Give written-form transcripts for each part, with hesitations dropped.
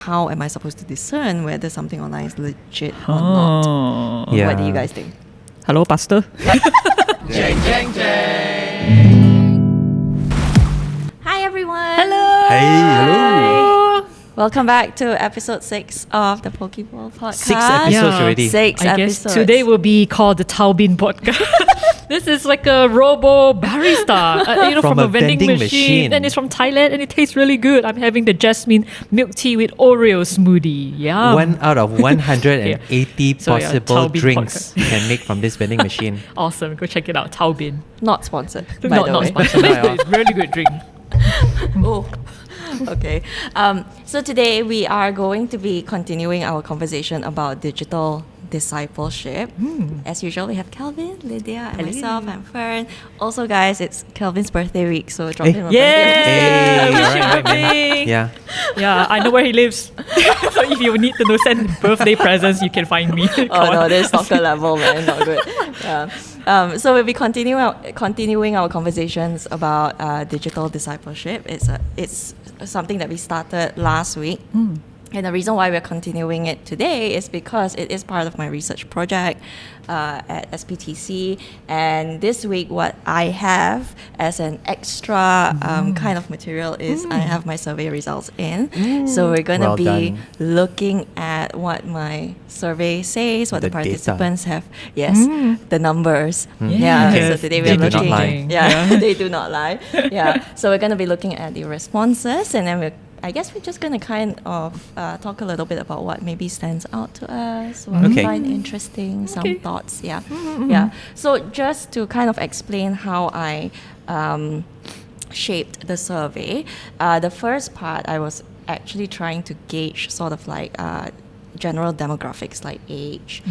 how am I supposed to discern whether something online is legit or not? Yeah. What do you guys think? Hello, Pastor. Hi everyone! Hello. Hey, hello. Welcome back to episode 6 of the Pokeball podcast. 6 episodes already. 6 I guess episodes. today will be called the Taubin podcast. This is like a robo barista, from a vending machine. And it's from Thailand and it tastes really good. I'm having the jasmine milk tea with Oreo smoothie. Yeah. 1 out of 180 So, yeah, possible Taubin drinks you can make from this vending machine. Awesome. Go check it out. Taubin. Not sponsored, by Not the way. sponsored. But it's really good drink. Oh, okay. So today we are going to be continuing our conversation about digital discipleship. As usual, we have Kelvin, Lydia, and myself, and Fern. Also, guys, it's Kelvin's birthday week, so drop him a birthday Hey, message. right, man. Birthday. Yeah. Yeah, I know where he lives. So if you need to know, send birthday presents, you can find me. Oh no, this stalker level, man, not good. Yeah. So we'll be continuing our conversations about digital discipleship. It's something that we started last week. And the reason why we're continuing it today is because it is part of my research project at SPTC. And this week, what I have as an extra kind of material is I have my survey results in. So we're going to Well be done. looking at what my survey says, what the The data. participants have. Yes, the numbers. Yes. Yeah. So today They we're do not looking. lie. Yeah, they do not lie. Yeah. So we're going to be looking at the responses, and then I guess we're just going to kind of talk a little bit about what maybe stands out to us, what we Okay. find interesting, some Okay. thoughts. Yeah. Yeah. So just to kind of explain how I shaped the survey, the first part I was actually trying to gauge sort of like general demographics like age,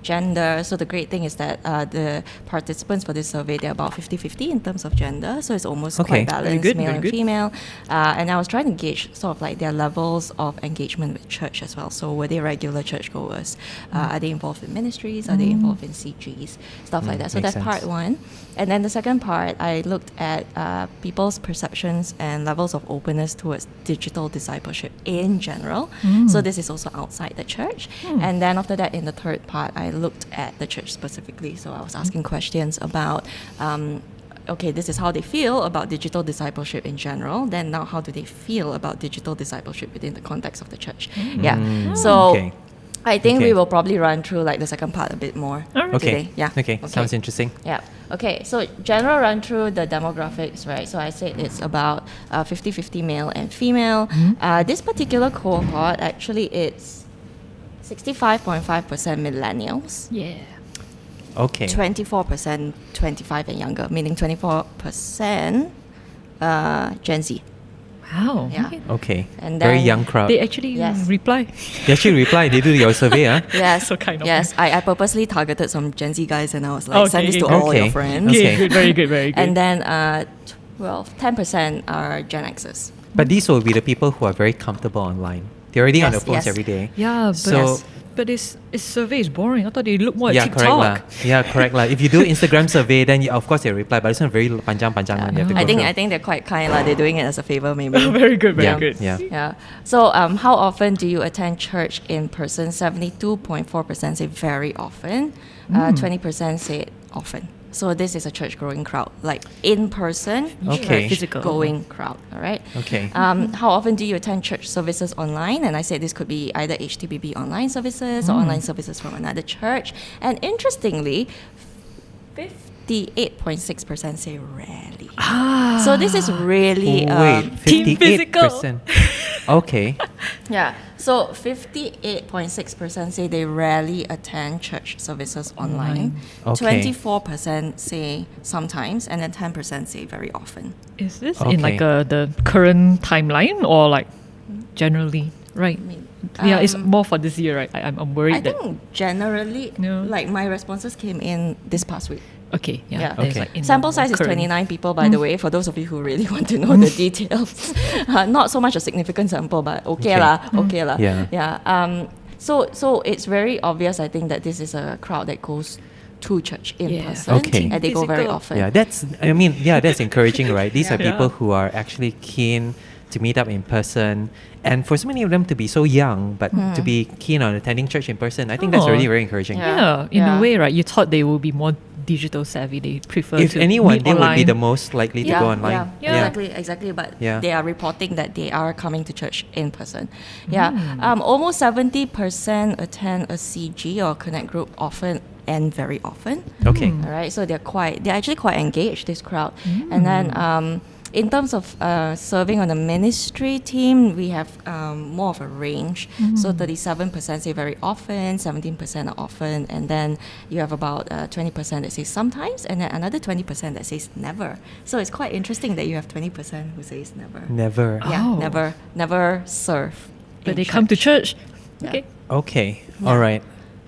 gender. So the great thing is that the participants for this survey, they're about 50-50 in terms of gender. So it's almost Okay. quite balanced, Very good, male very and good. female. And I was trying to gauge sort of like their levels of engagement with church as well. So were they regular churchgoers? Are they involved in ministries? Are they involved in CGs? Stuff like that. So makes that's part sense. one. And then the second part, I looked at people's perceptions and levels of openness towards digital discipleship in general. So this is also outside the church. And then after that, in the third part, I looked at the church specifically. So I was asking questions about okay, this is how they feel about digital discipleship in general. Then now, how do they feel about digital discipleship within the context of the church? Yeah. So Okay. I think Okay. we will probably run through like the second part a bit more Alright. Okay. today. Yeah. Okay. Sounds interesting. Yeah. Okay. So general run through the demographics, right? So I said it's about 50-50 male and female. This particular cohort, actually, it's 65.5% millennials, Yeah. Okay. 24% 25 and younger, meaning 24% Gen Z. Wow. Yeah. Okay. Okay. And Very then young crowd. They actually Yes. reply. They actually reply. They do your survey, huh? Yes. So kind of Yes. I purposely targeted some Gen Z guys and I was like, send this to Okay, all your okay. friends. Okay. Okay, good, very good, very good. And then 10% are Gen Xers. But these will be the people who are very comfortable online. They're already on Yes, their phones yes. every day. yeah, but So- but this survey is boring. I thought they look more Yeah, at correct lah. TikTok. Yeah, correct lah. If you do Instagram survey, then of course they reply. But this one very panjang one. You have to I go think through. they're quite kind. They're doing it as a favor, maybe. Very good, very Yeah, good. yeah. Yeah. So, how often do you attend church in person? 72.4% say very often. 20% say often. So this is a church-going crowd, like in person, Okay. church-going crowd. All right. Okay. How often do you attend church services online? And I said this could be either HTBB online services or online services from another church. And interestingly, 58.6% say rarely. So this is really Wait, Team 58%. Okay. yeah. So 58.6% say they rarely attend church services online. Okay. 24% say sometimes, and then 10% say very often. Is this Okay. in like the current timeline or like generally? Right. Yeah, it's more for this year, right? I'm worried I that. think generally, Yeah. like my responses came in this past week. Okay, yeah. Yeah. there's Okay. like in Sample the size is current- 29 people, by the way, for those of you who really want to know the details. Not so much a significant sample, but okay Okay. lah, okay lah. Yeah. Yeah. So it's very obvious, I think, that this is a crowd that goes to church in Yeah. person. Okay. And they go very Physical. often. Yeah, that's encouraging, right? These are Yeah. people who are actually keen to meet up in person. And for so many of them to be so young, but to be keen on attending church in person, I think that's Oh. really very encouraging. Yeah, in Yeah. a way, right? You thought they would be more digital savvy. They prefer If to anyone, meet they would be online. the most likely to go online. Yeah. Exactly. But Yeah. they are reporting that they are coming to church in person. Yeah, almost 70% attend a CG or connect group often and very often. Okay. All right, so they're actually quite engaged, this crowd. And then in terms of serving on the ministry team, we have more of a range. So 37% say very often, 17% are often, and then you have about 20% that says sometimes, and then another 20% that says never. So it's quite interesting that you have 20% who says never. Never. Yeah, Oh. never serve. But in they come to church. Yeah. Okay. Okay. Yeah. All right.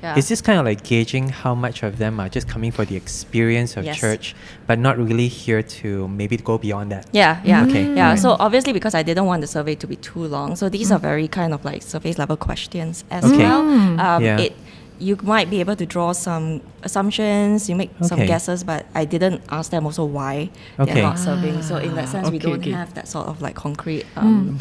Yeah. Is this kind of like gauging how much of them are just coming for the experience of Yes. church, but not really here to maybe go beyond that? Yeah. Okay. Yeah. So obviously, because I didn't want the survey to be too long, so these are very kind of like surface level questions as Okay. well. Yeah. You might be able to draw some assumptions, you make some Okay. guesses, but I didn't ask them also why Okay. they're not serving. So in that sense, we Okay, don't okay. have that sort of like concrete.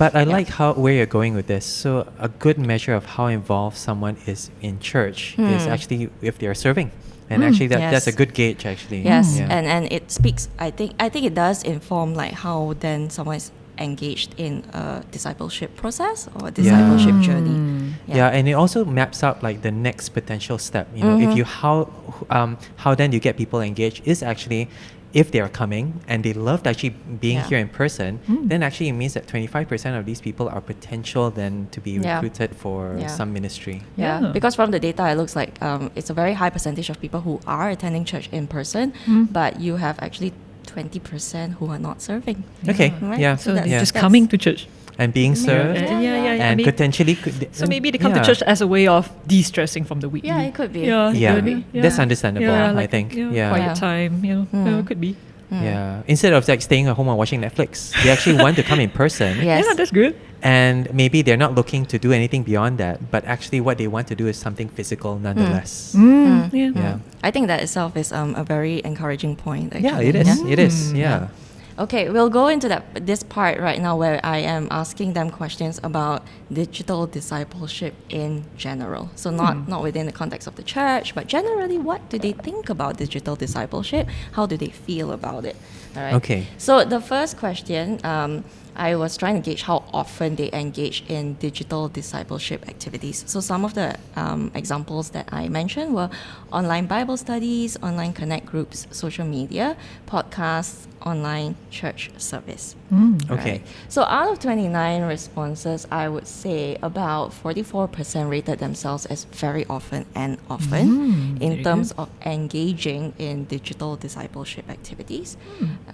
But I Yeah. like where you're going with this. So a good measure of how involved someone is in church is actually if they are serving, and actually that's a Yes. good gauge actually. Yes, Yeah. and it speaks. I think it does inform like how then someone is engaged in a discipleship process or a discipleship journey. Yeah, and it also maps out like the next potential step. You know, if you how then you get people engaged is actually if they are coming and they loved actually being Yeah. here in person, then actually it means that 25% of these people are potential then to be Yeah. recruited for Yeah. some ministry. Yeah. Because from the data, it looks like it's a very high percentage of people who are attending church in person, but you have actually 20% who are not serving. Okay, Right? yeah, So that's- they're yeah. just coming to church. And being served, Yeah. and I mean, potentially so maybe they come to yeah. church as a way of de-stressing from the week. Yeah, it could be. Yeah, Yeah, could be. that's understandable, I think. Yeah. Quiet Yeah. time. Yeah, could be. Yeah, instead of like staying at home and watching Netflix, they actually want to come in person. Yes. Yeah, that's good. And maybe they're not looking to do anything beyond that, but actually what they want to do is something physical nonetheless. Yeah. Yeah. I think that itself is a very encouraging point. Yeah, Actually. it is. It is. Yeah. Okay, we'll go into this part right now where I am asking them questions about digital discipleship in general. So not within the context of the church, but generally, what do they think about digital discipleship? How do they feel about it? All right. Okay. So the first question, I was trying to gauge how often they engage in digital discipleship activities. So some of the examples that I mentioned were online Bible studies, online connect groups, social media, podcasts, online church service. Okay. Right. So out of 29 responses, I would say about 44% rated themselves as very often and often in very terms of engaging in digital discipleship activities.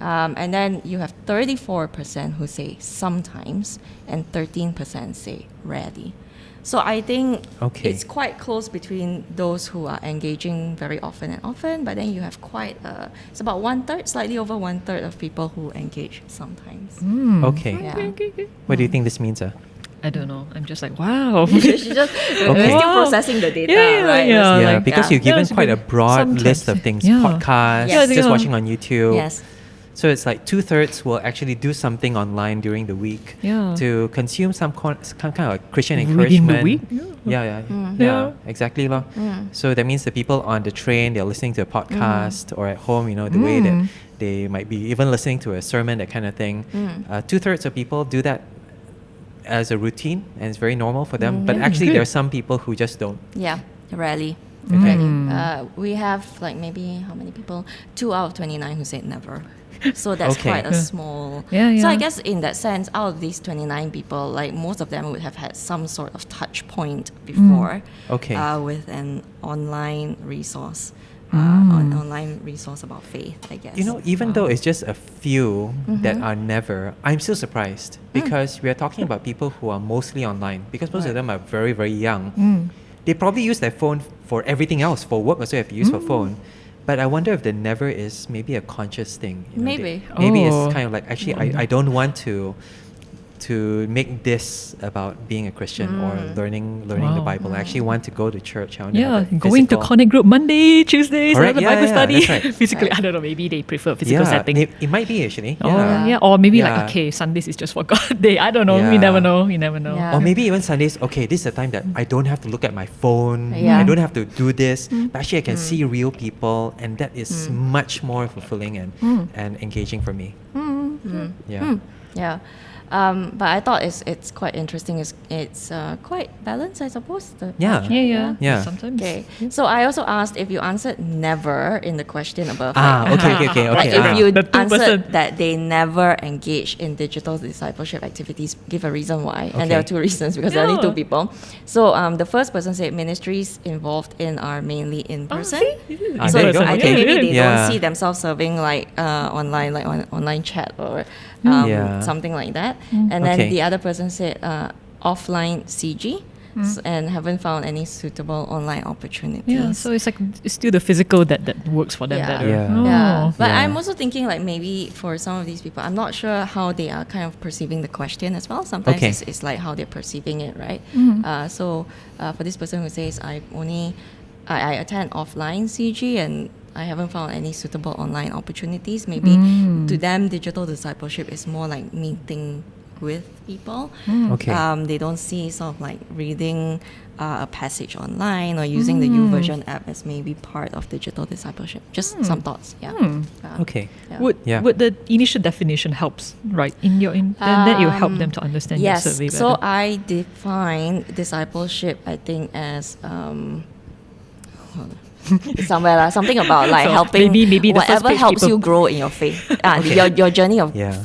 And then you have 34% who say sometimes and 13% say rarely. So I think Okay. it's quite close between those who are engaging very often, but then you have it's about 1/3, slightly over 1/3 of people who engage sometimes. Okay. Yeah. What do you think this means? I don't know. I'm just like, wow. She's just we're still Wow. processing the data, Yeah, right? yeah. It's Yeah, like, because you've Yeah, given it's quite a good. broad Sometimes. list of things. Yeah. Podcasts, Yes. just Yeah. watching on YouTube. Yes. So it's like 2/3 will actually do something online during the week Yeah. to consume some kind of like Christian Within encouragement. the week? Yeah. Yeah. Exactly. Lor. So that means the people on the train, they're listening to a podcast, or at home, you know, the way that they might be even listening to a sermon, that kind of thing. 2/3 of people do that as a routine, and it's very normal for them. But Yeah, actually, good. there are some people who just don't. Yeah, rarely. Okay. Rarely. We have like maybe how many people? 2 out of 29 who said never. So that's Okay. quite a Yeah. small. Yeah, So I yeah. guess in that sense, out of these 29 people, like most of them would have had some sort of touch point before. Okay. With an online resource. Online resource about faith, I guess. You know, even though it's just a few that are never, I'm still surprised because we are talking about people who are mostly online, because most of them are very, very young. They probably use their phone for everything else. For work also have to use for phone. But I wonder if the never is maybe a conscious thing. You know, Maybe. Maybe Oh. it's kind of like, actually, I don't want to to make this about being a Christian or learning the Wow. Bible. I actually want to go to church. I want to Yeah, have a going to physical- Connect Group Monday, Tuesdays, Correct, the yeah, Bible yeah, study. that's right. Physically, I don't know, maybe they prefer physical yeah, setting. it might be actually. Oh, Yeah. yeah. Or maybe Yeah. like, okay, Sundays is just for God day. I don't know. Yeah. You never know. You never know. Yeah. Or maybe even Sundays, okay, this is the time that I don't have to look at my phone. Yeah. I don't have to do this. But actually, I can see real people, and that is much more fulfilling and engaging for me. Yeah. Yeah. But I thought it's quite interesting. It's quite balanced, I suppose. Yeah. Yeah. Sometimes. Okay. So I also asked if you answered never in the question above. Okay. Like if you The 2%. answered that they never engage in digital discipleship activities, give a reason why. And there are Okay. 2 reasons because there are only Yeah. 2 people. So the first person said ministries involved in are mainly in person. So there you go. I think Okay. maybe they Yeah. don't see themselves serving like online, like online chat or Yeah. something like that. And then Okay. the other person said offline CG. And haven't found any suitable online opportunities. Yeah, so it's like it's still the physical that works for them Yeah. better. Yeah. Oh. Yeah, but Yeah. I'm also thinking like maybe for some of these people, I'm not sure how they are kind of perceiving the question as well. Sometimes Okay. it's like how they're perceiving it, right? So for this person who says I attend offline CG and I haven't found any suitable online opportunities. Maybe to them, digital discipleship is more like meeting with people. Okay. They don't see sort of like reading a passage online or using the YouVersion app as maybe part of digital discipleship. Just some thoughts. Yeah. Okay. Yeah. Would the initial definition helps, right? Then that will help them to understand your Yes. survey better. So I define discipleship, I think, as somewhere something about like So helping maybe the first whatever page helps people- you grow in your faith. Okay. Your journey of Yeah.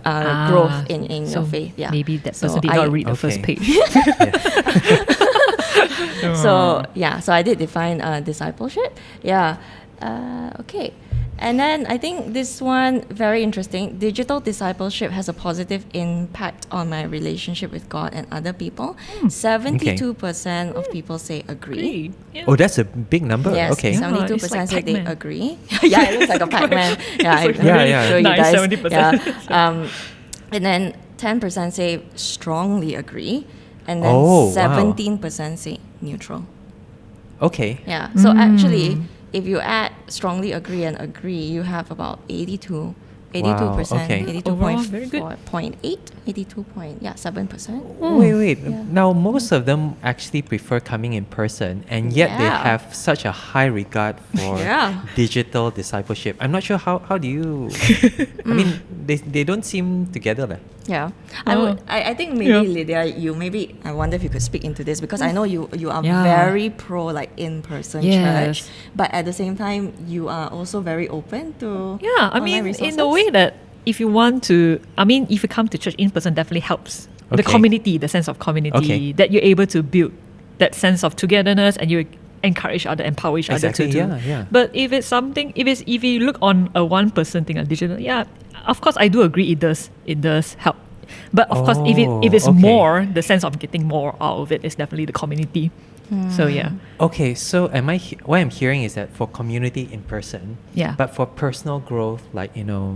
growth in so your faith. Yeah. maybe that So person did not read the first Okay. page. So so I did define discipleship. Yeah. Okay. And then I think this one very interesting. Digital discipleship has a positive impact on my relationship with God and other people. 72% of people say agree. Yeah. Oh, that's a big number. Yes, Okay. 72% It's like say they Pac-Man. agree. Yeah, it looks like a Pac-Man. Yeah, It's like Yeah, really yeah. show you Nice, guys. 70%. Yeah. And then 10% say strongly agree, and then Oh, wow. 17% say neutral. Okay. Yeah. So actually, if you add strongly agree and agree, you have about 82%, okay. 7%. Wait. Yeah. Now, most of them actually prefer coming in person, and yet they Yeah. have such a high regard for Yeah. digital discipleship. I'm not sure how do you. I mean, they don't seem together. Leh. Yeah, Oh. I think maybe Yeah. Lydia, I wonder if you could speak into this because I know you are Yeah. very pro like in person Yes. church, but at the same time you are also very open to Yeah, I online mean, resources. in a way that if you want to, if you come to church in person, definitely helps. The Okay. community, the sense of community, Okay. that you're able to build that sense of togetherness and you encourage other, empower each Exactly, other to do. yeah. But if it's something, if you look on a one person thing, a digital, of course I do agree it does help. But of course, if it's okay. more, the sense of getting more out of it is definitely the community. So yeah. Okay, so what I'm hearing is that for community in person, Yeah. but for personal growth, like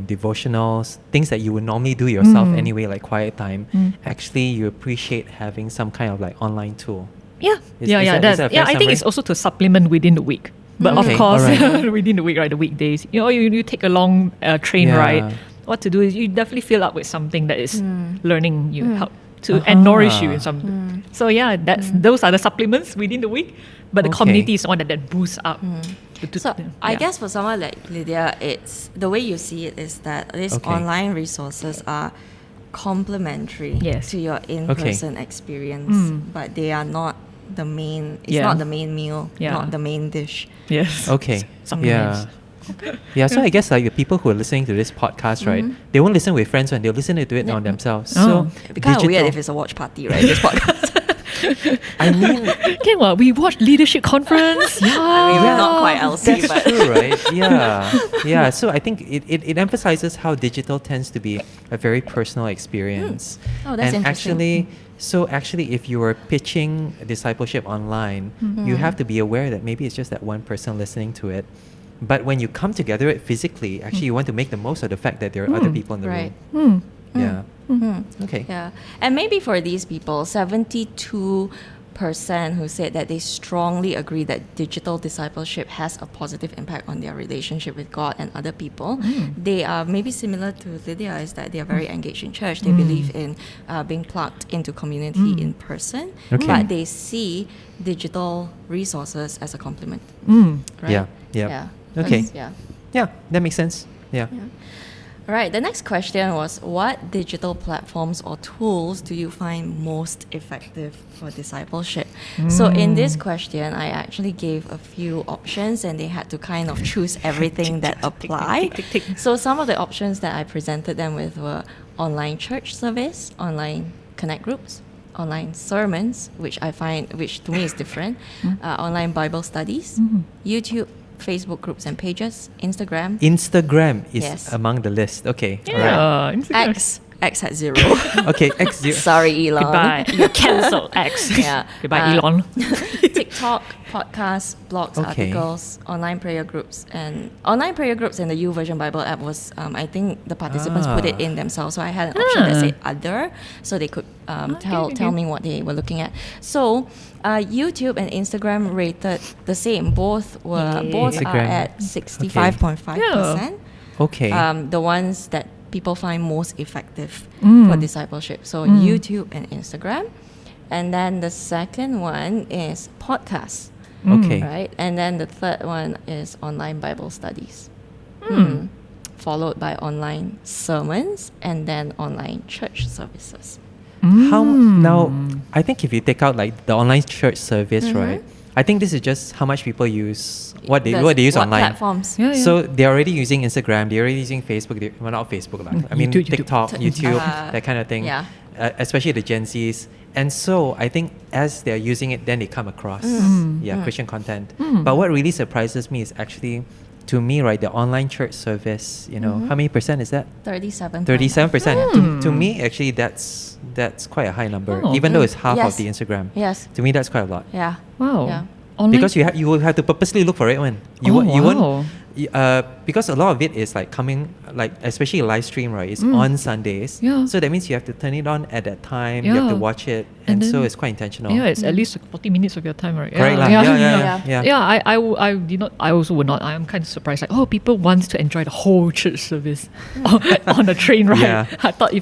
devotionals, things that you would normally do yourself anyway, like quiet time, actually you appreciate having some kind of like online tool. Yeah, Is yeah. that a fair I think it's summary? also to supplement within the week. But Okay, of course, alright. within the week, right, the weekdays, you take a long train Yeah. ride. What to do is you definitely fill up with something that is learning you help to and nourish you in some. So yeah, those are the supplements within the week. But the Okay. community is the one that boosts up. So I guess for someone like Lydia, it's the way you see it is that these Okay. online resources are complementary Yes. to your in-person experience, but they are not the main. It's Yeah. not the main meal, Yeah. not the main dish. Yes. Okay. Supplements. Yeah, so I guess like the people who are listening to this podcast, right, they won't listen with friends when they'll listen to it on themselves. Oh. So It'd be kind of weird digital- if it's a watch party, right? This podcast. I mean, Okay, well, we watched leadership conference. I mean, we're not quite LC, that's but true, right? Yeah. So I think it emphasizes how digital tends to be a very personal experience. Oh, that's and interesting. actually, if you are pitching discipleship online, you have to be aware that maybe it's just that one person listening to it. But when you come together physically, actually, you want to make the most of the fact that there are other people in the right. room. Yeah. Okay. Yeah. And maybe for these people, 72% who said that they strongly agree that digital discipleship has a positive impact on their relationship with God and other people. They are maybe similar to Lydia, is that they are very engaged in church. They believe in being plugged into community in person, Okay. but they see digital resources as a complement. Right? Yeah. Yeah. Okay. That's- Yeah. Yeah, that makes sense. Yeah. All right, the next question was, what digital platforms or tools do you find most effective for discipleship? So in this question, I actually gave a few options and they had to kind of choose everything that applied. So some of the options that I presented them with were online church service, online connect groups, online sermons, which to me is different, online Bible studies, YouTube, Facebook groups and pages, Instagram. Instagram is Yes. among the list. Okay. All right. Yeah, Instagram. X at 0. Okay. X0. Sorry, Elon. Goodbye. You're cancelled, X. Yeah. Goodbye, Elon. TikTok, podcasts, blogs, Okay. articles, online prayer groups, and the YouVersion Bible app was. I think the participants put it in themselves, so I had an option that said other, so they could tell me what they were looking at. So YouTube and Instagram rated the same. Both are Instagram. at 65.5%. Okay. The ones that people find most effective for discipleship. So YouTube and Instagram. And then the second one is podcasts, Okay. right? And then the third one is online Bible studies, followed by online sermons and then online church services. How now? I think if you take out like the online church service, right? I think this is just how much people use what they use what online. platforms? Yeah, yeah. So they're already using Instagram. They're already using Facebook. Well, not Facebook, but I mean YouTube. TikTok, YouTube, Uh, that kind of thing. yeah. Especially the Gen Zs. And so I think as they're using it, then they come across Christian content. But what really surprises me is actually, to me, right, the online church service. You know, how many percent is that? 37. 37%. To me, actually, that's quite a high number, Oh. even though it's half Yes. of the Instagram. Yes. To me, that's quite a lot. Yeah. Wow. Yeah. Online- Because you will have to purposely look for it when you Oh, you wow. won't because a lot of it is like coming like especially live stream, right? It's on Sundays. Yeah. So that means you have to turn it on at that time. You have to Yeah. watch it, And and so then- it's quite intentional. Yeah, it's at least 40 minutes of your time, right? Correct lah. Yeah, Yeah. Yeah, I did not. I also would not. I am kind of surprised. Like, oh, people want to enjoy the whole church service on the train ride. Yeah. I thought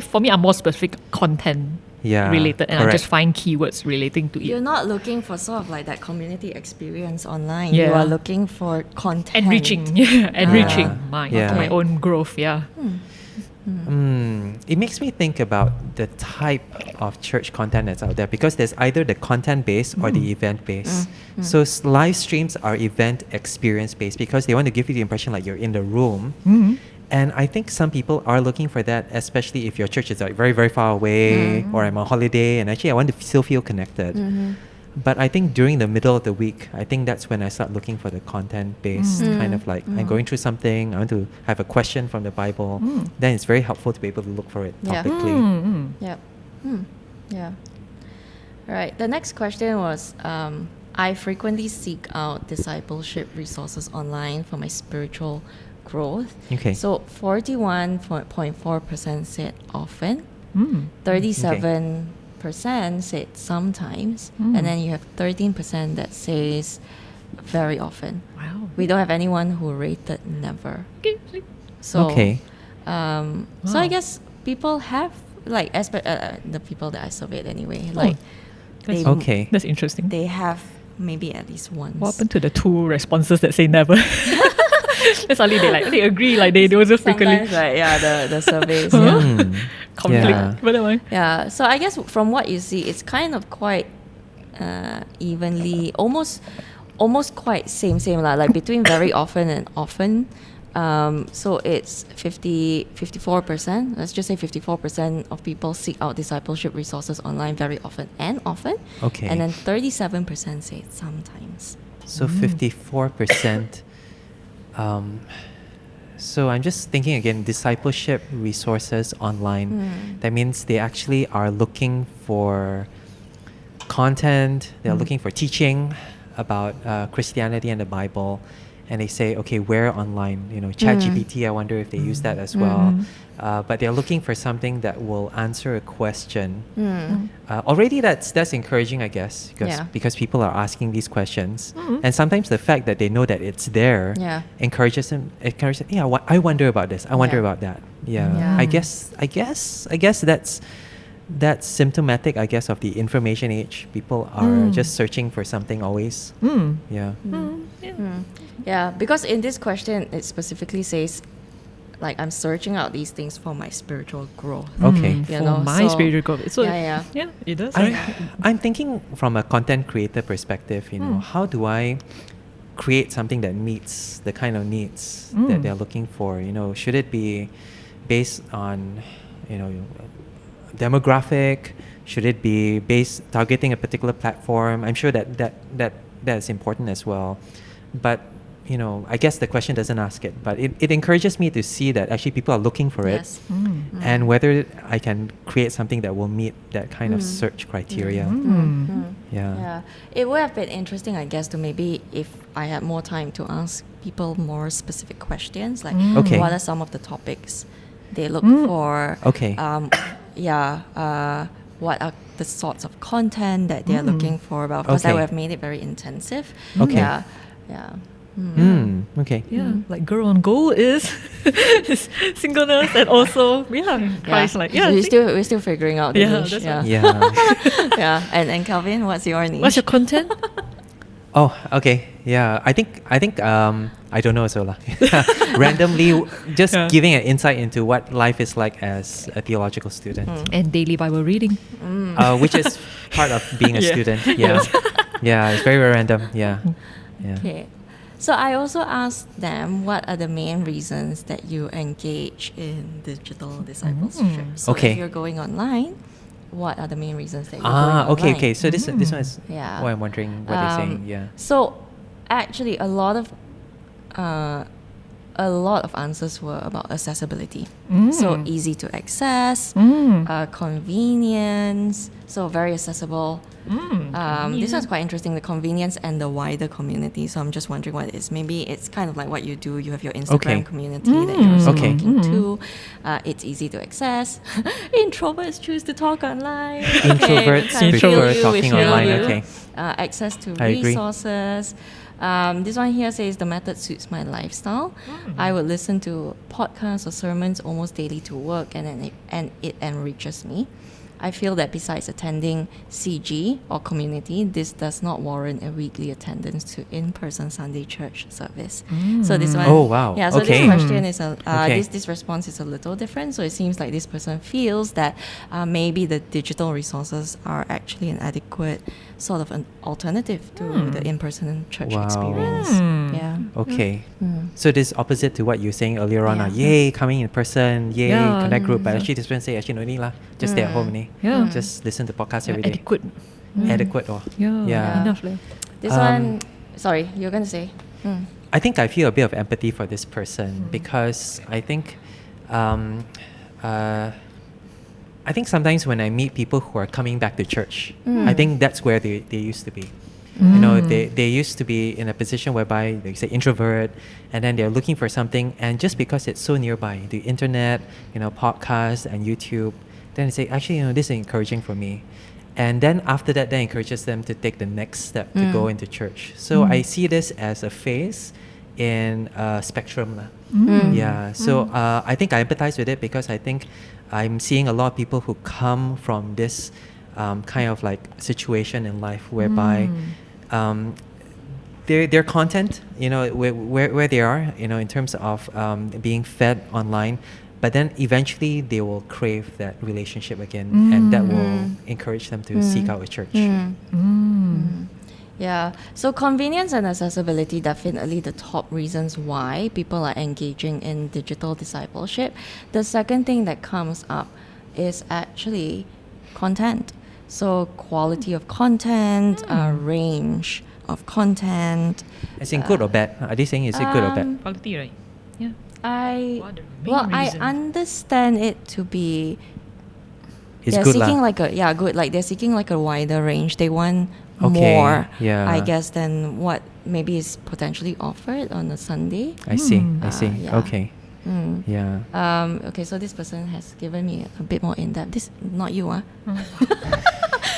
for me, I'm more specific content Yeah, related, and I correct. just find keywords relating to You're it. not looking for sort of like that community experience online. Yeah. You are looking for content. Enriching, yeah, enriching my Yeah. my own growth. Yeah. It makes me think about the type of church content that's out there because there's either the content based or the event based. So live streams are event experience based because they want to give you the impression like you're in the room. And I think some people are looking for that, especially if your church is like very, very far away or I'm on holiday and actually I want to still feel connected. But I think during the middle of the week, I think that's when I start looking for the content-based kind of like I'm going through something, I want to have a question from the Bible. Then it's very helpful to be able to look for it Yeah. topically. Yep. Yeah. All right. The next question was, I frequently seek out discipleship resources online for my spiritual growth. Okay. So 41.4% said often, 37% said sometimes, and then you have 13% that says very often. Wow. We don't have anyone who rated never. So, Okay. So I Wow. guess people have like the people that I surveyed anyway, like That's, they, Okay. that's interesting. they have maybe at least once. What happened to the two responses that say never? That's only they agree, like they also frequently Sometimes, right? Yeah, the surveys. conflict. Yeah. But anyway. Yeah. So I guess from what you see, it's kind of quite evenly, almost quite same lah. Like between very often and often. So it's 54%. Let's just say 54% of people seek out discipleship resources online very often and often. Okay. And then 37% say sometimes. So 54%. So I'm just thinking again, discipleship resources online. That means they actually are looking for content. They're looking for teaching about Christianity and the Bible. and they say, okay, where online? You know, ChatGPT, I wonder if they use that as well. But they're looking for something that will answer a question. Already that's encouraging, I guess, because people are asking these questions. And sometimes the fact that they know that it's there encourages them, yeah, I wonder about this, I wonder about that. I guess that's symptomatic, I guess, of the information age. People are just searching for something always. Yeah, because in this question, it specifically says, like, I'm searching out these things for my spiritual growth. Okay. Spiritual growth. So yeah, it does. Right? I'm thinking from a content creator perspective, you know, how do I create something that meets the kind of needs that they're looking for? You know, should it be based on, you know, demographic? Should it be targeting a particular platform? I'm sure that is important as well. But, you know, I guess the question doesn't ask it, but it encourages me to see that actually people are looking for it, and whether I can create something that will meet that kind of search criteria. Yeah, it would have been interesting, I guess, to maybe, if I had more time, to ask people more specific questions, like what are some of the topics they look for? What are the sorts of content that they're looking for? But of course, that would have made it very intensive. Like girl on goal is singleness, and also Christ, like we're still figuring out the niche. And Calvin, what's your niche? What's your content? Oh, okay. Yeah, I think I don't know, so randomly just giving an insight into what life is like as a theological student, and daily Bible reading, which is part of being a student. It's very, very random. Okay. So I also asked them, what are the main reasons that you engage in digital discipleship? So if you're going online, what are the main reasons that you're going online? Okay. So this one is why I'm wondering what they're saying. So actually, a lot of answers were about accessibility. So easy to access, convenience, so very accessible. This one's quite interesting, the convenience and the wider community. So I'm just wondering what it is. Maybe it's kind of like what you do. You have your Instagram community that you're also talking to. It's easy to access. Introverts choose to talk online. Introverts prefer talking online. Access to resources. This one here says the method suits my lifestyle. I would listen to podcasts or sermons almost daily to work, and it enriches me. I feel that besides attending CG or community, this does not warrant a weekly attendance to in-person Sunday church service. So this one, so this question is this response is a little different. So it seems like this person feels that maybe the digital resources are actually an adequate sort of an alternative to the in-person church experience. So this is opposite to what you were saying earlier on. Yay, coming in person, yay, connect group. But actually this person say, actually no need lah, just stay at home. Just listen to podcasts every day. Adequate. Enough. This one, sorry, you're going to say? I think I feel a bit of empathy for this person because I think sometimes when I meet people who are coming back to church, I think that's where they used to be. You know, they used to be in a position whereby they say introvert, and then they're looking for something, and just because it's so nearby, the internet, podcasts and YouTube, then they say, actually, this is encouraging for me. And then after that encourages them to take the next step to go into church. So I see this as a phase in a spectrum. So I think I empathize with it because I think I'm seeing a lot of people who come from this kind of like situation in life whereby their content, where they are, in terms of being fed online, but then eventually they will crave that relationship again, and that will encourage them to seek out a church. Yeah, so convenience and accessibility, definitely the top reasons why people are engaging in digital discipleship. The second thing that comes up is actually content. So quality of content, range of content. Is it good or bad? Are they saying is it good or bad? Quality, right? Yeah. I understand it to be it's they're good seeking lah. like a good, like they're seeking like a wider range. They want Okay, more, yeah. I guess, than what maybe is potentially offered on a Sunday. I see. I see. yeah. Okay. Yeah. Okay, so this person has given me a bit more in depth. This not you,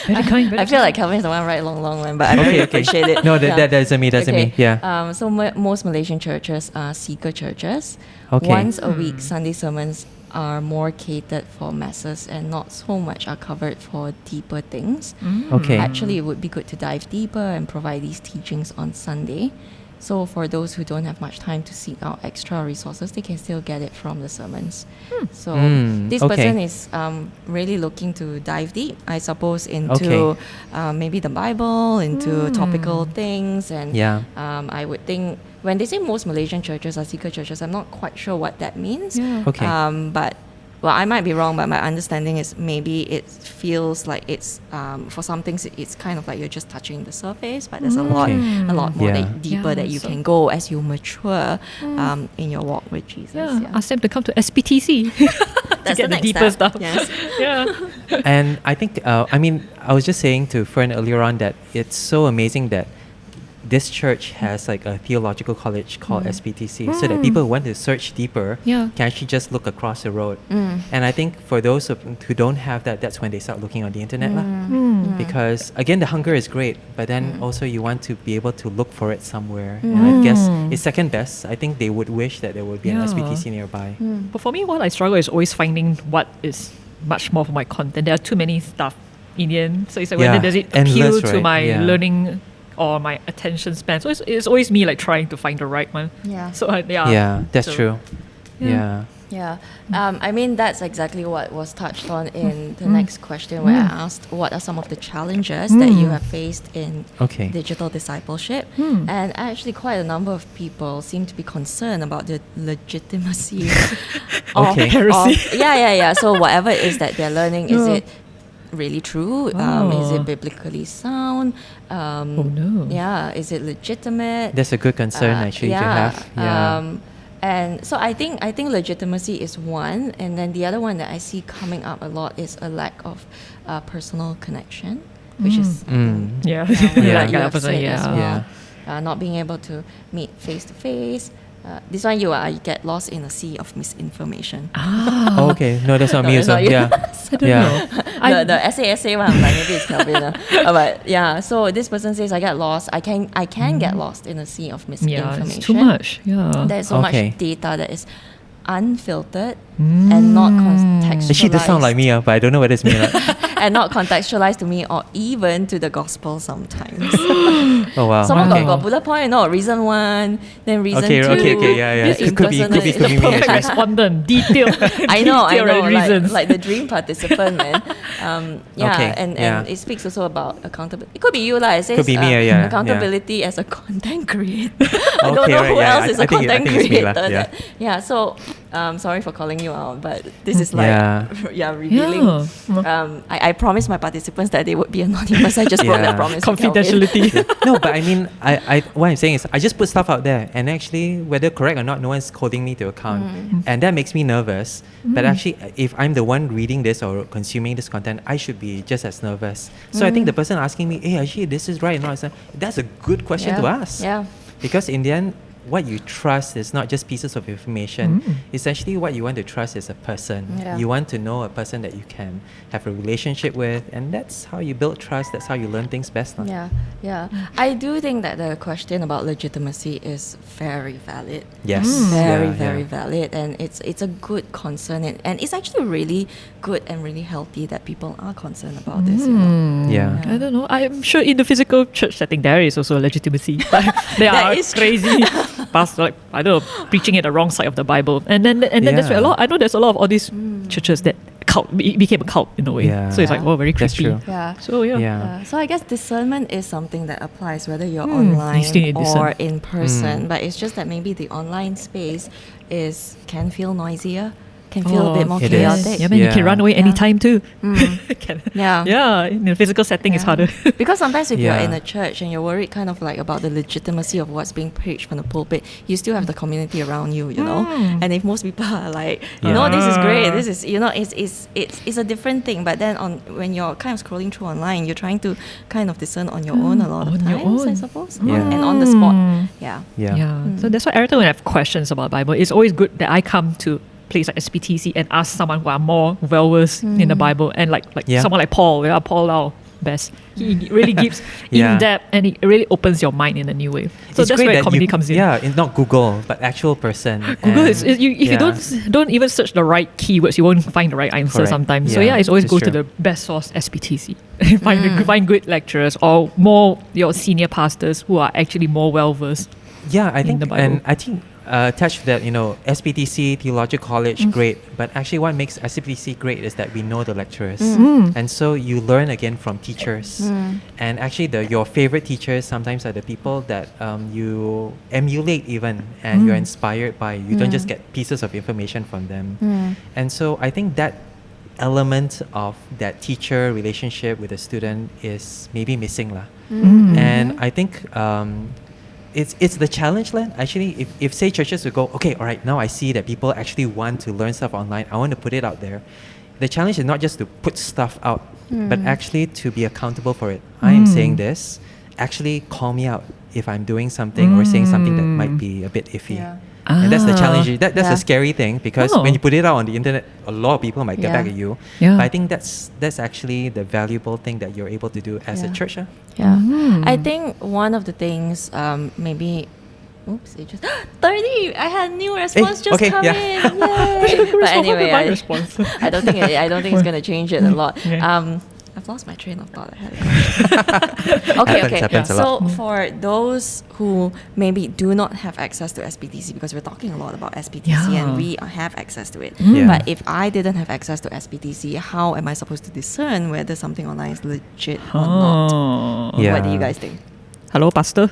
Very kind. Very I feel like Calvin is the one right long one, but I really appreciate it. No, that doesn't me. Doesn't me. Yeah. So most Malaysian churches are seeker churches. Okay. Once a week, Sunday sermons are more catered for masses and not so much are covered for deeper things. Okay. Actually, it would be good to dive deeper and provide these teachings on Sunday. So for those who don't have much time to seek out extra resources, they can still get it from the sermons. So this person is really looking to dive deep, I suppose, into maybe the Bible, into topical things. And I would think when they say most Malaysian churches are seeker churches, I'm not quite sure what that means. Yeah. Okay. But well, I might be wrong, but my understanding is maybe it feels like it's for some things it's kind of like you're just touching the surface, but there's a lot more deeper that you can go as you mature in your walk with Jesus. Yeah. Ask them to come to SPTC. That's get the deeper stuff. Yes. Yeah. And I think, I was just saying to Fern earlier on that it's so amazing that this church has like a theological college called SPTC, so that people who want to search deeper can actually just look across the road. And I think for those who don't have that, that's when they start looking on the internet. Because again, the hunger is great, but then also you want to be able to look for it somewhere. And I guess it's second best. I think they would wish that there would be an SPTC nearby. But for me, what I struggle is always finding what is much more for my content. There are too many stuff in the end. So it's like whether does it appeal Endless, to right? my learning or my attention span. So it's always me like trying to find the right one. Yeah. So That's true. Yeah. Yeah. I mean, that's exactly what was touched on in the next question where I asked what are some of the challenges that you have faced in digital discipleship. And actually quite a number of people seem to be concerned about the legitimacy of heresy. So whatever it is that they're learning, is it really true? Is it biblically sound? Is it legitimate? That's a good concern actually to have. And so I think legitimacy is one, and then the other one that I see coming up a lot is a lack of personal connection, which is what you have said as well. Not being able to meet face to face. This one you get lost in a sea of misinformation. Okay, no, that's not me. That's not you. The essay one, like maybe it's Calvin. But so this person says I get lost. I can get lost in a sea of misinformation. Yeah, it's too much. Yeah, there's so much data that is unfiltered and not contextualized. Actually, does sound like me, but I don't know what it's mean. And not contextualized to me or even to the gospel sometimes. Oh wow. Someone got bullet point, reason one, then reason two. Yeah. It could be me perfect actually. respondent, detailed. I know. Reasons. Like the dream participant, man. And it speaks also about accountability. It could be you, it says could be me, accountability as a content creator. I don't know who else is a content creator. So sorry for calling you out, but this is revealing. I promised my participants that they would be anonymous. I just broke that promise. Confidentiality. No, but I mean, I what I'm saying is I just put stuff out there, and actually, whether correct or not, no one's holding me to account, and that makes me nervous. But actually, if I'm the one reading this or consuming this content, I should be just as nervous. So I think the person asking me, "Hey, actually, this is right or not?" That's a good question to ask. Yeah. Because in the end, what you trust is not just pieces of information. It's actually what you want to trust is a person. You want to know a person that you can have a relationship with, and that's how you build trust. That's how you learn things best. I do think that the question about legitimacy is very valid. Yes. Very valid, and it's a good concern, and it's actually really good and really healthy that people are concerned about this. I don't know. I'm sure in the physical church setting there is also legitimacy. They are crazy. Pastor, I don't know, preaching at the wrong side of the Bible, and then that's where I know there's a lot of all these churches that became a cult in a way. So it's like very creepy. That's true. So I guess discernment is something that applies whether you're online or in person. But it's just that maybe the online space can feel noisier. can feel a bit more It is. chaotic. Yeah, man, you can run away anytime too. Yeah. Yeah, in a physical setting, it's harder. Because sometimes if you're Yeah. in a church and you're worried kind of like about the legitimacy of what's being preached from the pulpit, you still have the community around you, you know. And if most people are like, no, this is great, this is, you know, it's a different thing. But then when you're kind of scrolling through online, you're trying to kind of discern on your own a lot of On your times, I own. suppose. Yeah. And on the spot. Yeah. Yeah. So that's why every time when I have questions about Bible, it's always good that I come to place like SPTC and ask someone who are more well versed in the Bible, and like someone like Paul, Paul Lau, best. He really gives in depth, and it really opens your mind in a new way. So It's that's great where that community comes in. Yeah, it's not Google, but actual person. Google And- is if you don't even search the right keywords, you won't find the right answer Correct. sometimes. So Yeah, yeah, it's always it's go to true. the best source, SPTC. find good lecturers or more your senior pastors who are actually more well versed. Yeah, I in think, the Bible. and I think attached to that, you know, SPTC, Theological College, great. But actually what makes SPTC great is that we know the lecturers. And so you learn again from teachers. And actually your favorite teachers sometimes are the people that you emulate even, and you're inspired by. You don't just get pieces of information from them. And so I think that element of that teacher relationship with the student is maybe missing lah. And I think it's the challenge land. Actually, if say churches would go, okay, all right, now I see that people actually want to learn stuff online. I want to put it out there. The challenge is not just to put stuff out, but actually to be accountable for it. I am saying this. Actually, call me out if I'm doing something or saying something that might be a bit iffy. Yeah. And that's the challenge. That's Yeah. the scary thing, because when you put it out on the internet, a lot of people might get back at you. Yeah. But I think that's actually the valuable thing that you're able to do as a Yeah. church. Yeah. I think one of the things, maybe, oops, it just 30. I had a new response just okay, come yeah. in. Yay. But anyway, my I response. I don't think it's gonna change it a lot. Okay. I've lost my train of thought. I had a question. Okay. Happens a So lot. for those who maybe do not have access to SPTC, because we're talking a lot about SPTC Yeah. and we have access to it. Yeah. But if I didn't have access to SPTC, how am I supposed to discern whether something online is legit or not? Oh. Yeah. What do you guys think? Hello, pastor.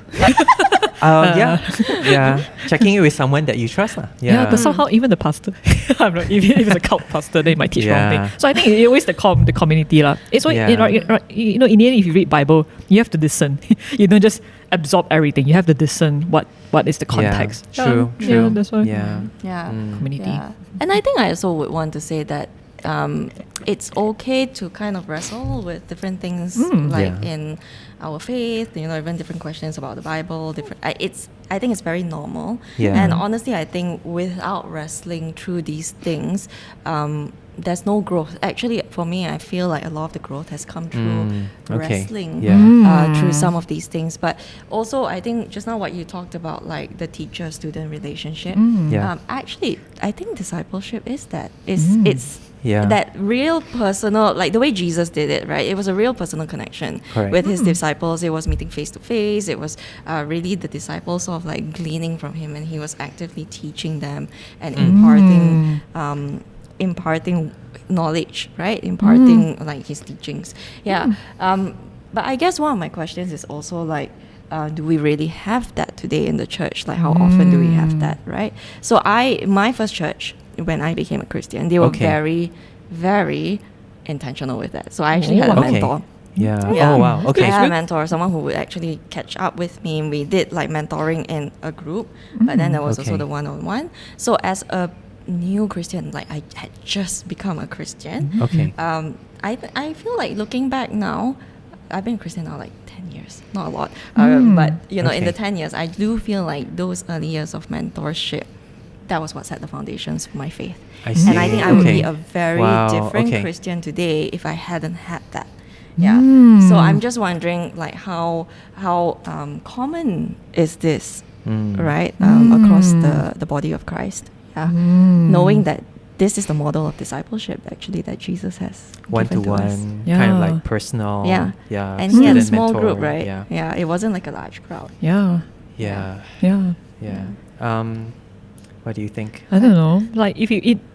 Yeah. Checking it with someone that you trust. Yeah, but somehow even the pastor, I'm not, even if it's a cult pastor, they might teach wrong Yeah. thing. So I think it's always the community lah. It's always, Yeah. you know, in the end, if you read Bible, you have to discern. You don't just absorb everything. You have to discern what is the context. True. Yeah, that's why. Yeah. Yeah. Community. Yeah. And I think I also would want to say that it's okay to kind of wrestle with different things, like Yeah. in our faith, you know, even different questions about the Bible. I think it's very normal. Yeah. And honestly, I think without wrestling through these things, there's no growth. Actually, for me, I feel like a lot of the growth has come through okay. wrestling Yeah. through some of these things. But also, I think just now what you talked about, like the teacher-student relationship. Yeah. Actually, I think discipleship is that. It's Yeah. that real personal, like the way Jesus did it, right? It was a real personal connection Correct. with his disciples. It was meeting face to face. It was really the disciples sort of like gleaning from him, and he was actively teaching them and imparting knowledge, right? Imparting like his teachings. Yeah. But I guess one of my questions is also like, do we really have that today in the church? Like, how often do we have that, right? So my first church, when I became a Christian, they were Okay. very, very intentional with that. So I actually had a Okay. mentor. Yeah. Yeah. Oh wow. Okay. I had a mentor, someone who would actually catch up with me. We did like mentoring in a group, but then there was also Okay. the one-on-one. So as a new Christian, like I had just become a Christian. Okay. I feel like looking back now, I've been a Christian now like 10 years, not a lot, but you know, in the Okay. 10 years, I do feel like those early years of mentorship, that was what set the foundations for my faith. I see. And I think I would be Okay. a very Wow, different okay. Christian today if I hadn't had that. Yeah. So I'm just wondering, like, how common is this, right, across the body of Christ? Yeah. Knowing that this is the model of discipleship, actually, that Jesus has given to us. One-to-one, Yeah. kind of like personal. Yeah. Yeah. And he had a student small mentor, group, right? Yeah. Yeah. It wasn't like a large crowd. Yeah. Yeah. Yeah. Yeah. What do you think? I don't know. Like if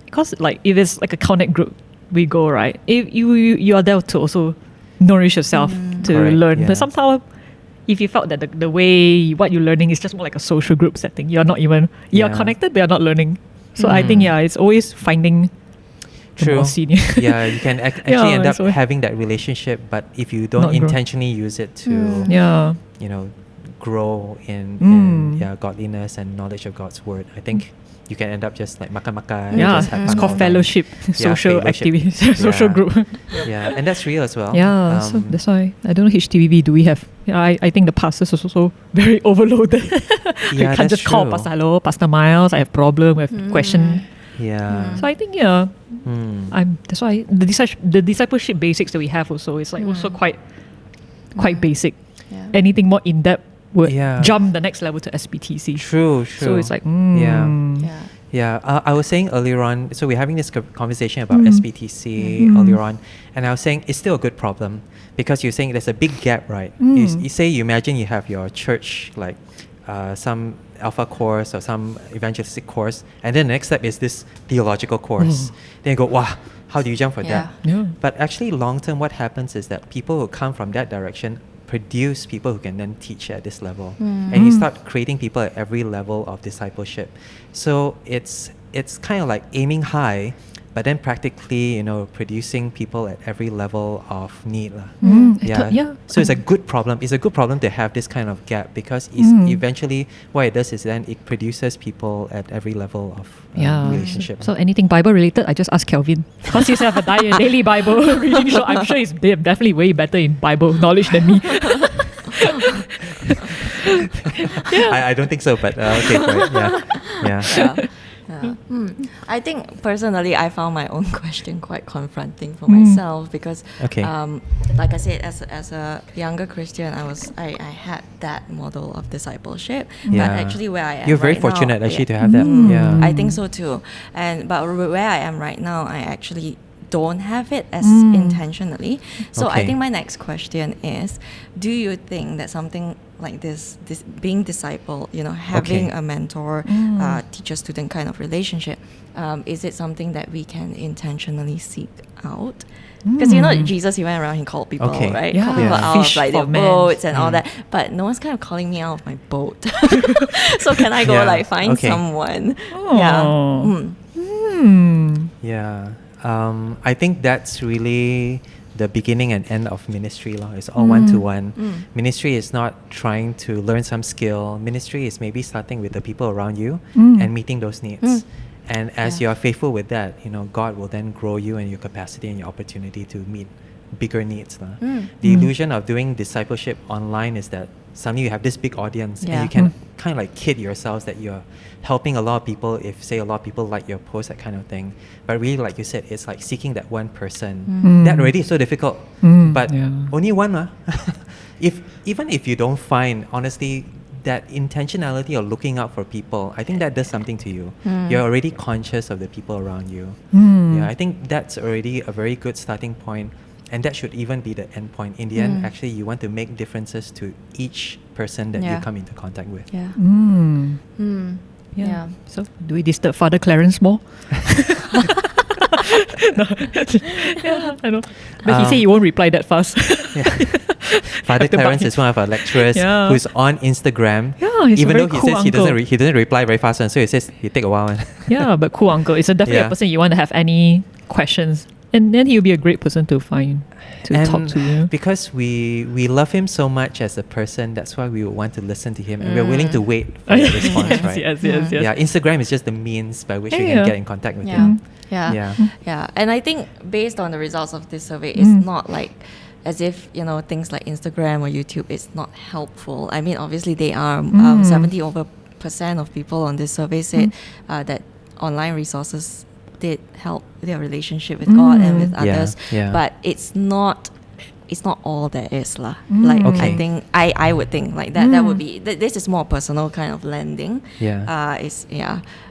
because like if it's like a connect group, we go, right. If you are there to also nourish yourself to Correct, learn. yeah. But somehow, if you felt that the way what you're learning is just more like a social group setting, you're not even you're Yeah. connected, but you're not learning. So I think it's always finding the True. more senior. Yeah, you can actually end up it's always- having that relationship, but if you don't Not grow. intentionally use it to, Yeah. grow in godliness and knowledge of God's word, I think you can end up just like makan-makan. Yeah, just have it's fun called all the time. fellowship, social fellowship. activity, social Yeah. group. Yeah, and that's real as well. Yeah, so that's why I don't know HTBB. Do we have? I think the pastors are also very overloaded. You Yeah, can't that's just call true. Pastor, hello, Pastor Miles, I have problem, I have question. Yeah. So I think that's why the discipleship basics that we have also is like also quite basic. Yeah. Anything more in depth would Yeah. jump the next level to SBTC. True. So it's like Yeah. Yeah. Yeah, I was saying earlier on, so we're having this conversation about SBTC earlier on, and I was saying it's still a good problem because you're saying there's a big gap, right? You imagine you have your church, like some alpha course or some evangelistic course, and then the next step is this theological course. Then you go, wow, how do you jump for that? Yeah. But actually, long term, what happens is that people who come from that direction produce people who can then teach at this level, and you start creating people at every level of discipleship. So it's kind of like aiming high, but then practically producing people at every level of need. So it's a good problem. It's a good problem to have this kind of gap because eventually what it does is then it produces people at every level of relationship. So anything Bible related, I just ask Kelvin. Because he's have a daily Bible reading, so I'm sure he's definitely way better in Bible knowledge than me. I don't think so, but okay, right. Yeah. I think personally, I found my own question quite confronting for myself because, like I said, as a younger Christian, I had that model of discipleship. Yeah. But actually, where I am, You're very right fortunate now, actually to have that. Yeah. I think so too. But where I am right now, I actually don't have it as intentionally. So I Okay. think my next question is, do you think that something like this being disciple, having a mentor, teacher-student kind of relationship, is it something that we can intentionally seek out? Because Jesus, he went around, he called people, Okay. right? Yeah. Called people Yeah. out of Fish like for their men. boats and all that. But no one's kind of calling me out of my boat. So can I go Yeah. find Okay. someone? Oh. Yeah. I think that's really the beginning and end of ministry. It's all one-to-one. Ministry is not trying to learn some skill. Ministry is maybe starting with the people around you and meeting those needs. And as you are faithful with that, God will then grow you and your capacity and your opportunity to meet bigger needs. The illusion of doing discipleship online is that suddenly you have this big audience and you can kind of like kid yourselves that you're helping a lot of people if, say, a lot of people like your post, that kind of thing. But really, like you said, it's like seeking that one person. That already is so difficult. But only one. Even if you don't find, honestly, that intentionality of looking out for people, I think that does something to you. You're already conscious of the people around you. Yeah, I think that's already a very good starting point. And that should even be the end point. In the end, actually, you want to make differences to each person that you come into contact with. Yeah. Yeah. So, do we disturb Father Clarence more? No. Yeah, I know. But he said he won't reply that fast. Father Have to Clarence bug is one of our lecturers who's on Instagram. Yeah, he's even a though very he cool says he uncle. he doesn't reply very fast, and so he says he take a while. Yeah, but cool uncle. It's definitely a person you want to have any questions. And then he'll be a great person to find, to talk to. Because we love him so much as a person, that's why we want to listen to him, and we're willing to wait for the response, right? Yes. Yeah, Instagram is just the means by which we can get in contact with him. Yeah. And I think based on the results of this survey, it's not like as if things like Instagram or YouTube is not helpful. I mean, obviously they are. 70% of people on this survey said that online resources did help their relationship with God and with others. But it's not all there is lah. Like I think I would think like that would be this is more personal kind of lending. It's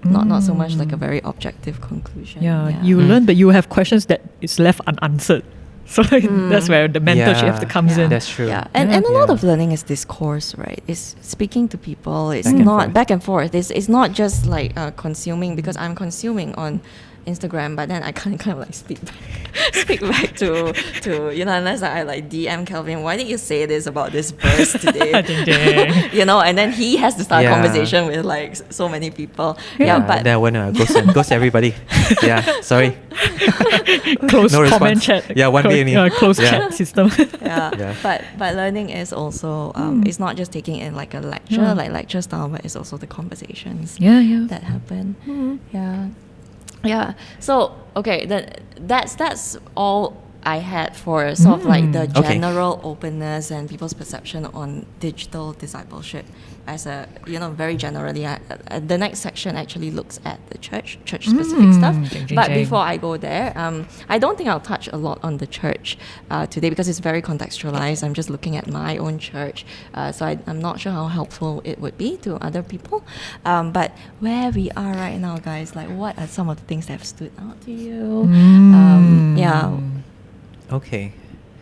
not so much like a very objective conclusion. You learn, but you have questions that is left unanswered. So that's where the mentorship have to comes in. That's true. And a lot of learning is discourse, right? It's speaking to people. It's Back and not forth. back and forth. It's not just like consuming, because I'm consuming on Instagram, but then I can't kind of like speak back to unless I like DM Kelvin, why didn't you say this about this verse today? And then he has to start a conversation with like so many people. But then when ghost everybody. Sorry. Close no comment response. chat. One day only. Closed chat system. But learning is also it's not just taking in like a lecture, like lecture style, but it's also the conversations that happen. So okay, that's all I had for sort of like the general openness and people's perception on digital discipleship as a, very generally. The next section actually looks at the church specific stuff. But before I go there, I don't think I'll touch a lot on the church today because it's very contextualized. I'm just looking at my own church. So I'm not sure how helpful it would be to other people. But where we are right now, guys, like what are some of the things that have stood out to you? Okay.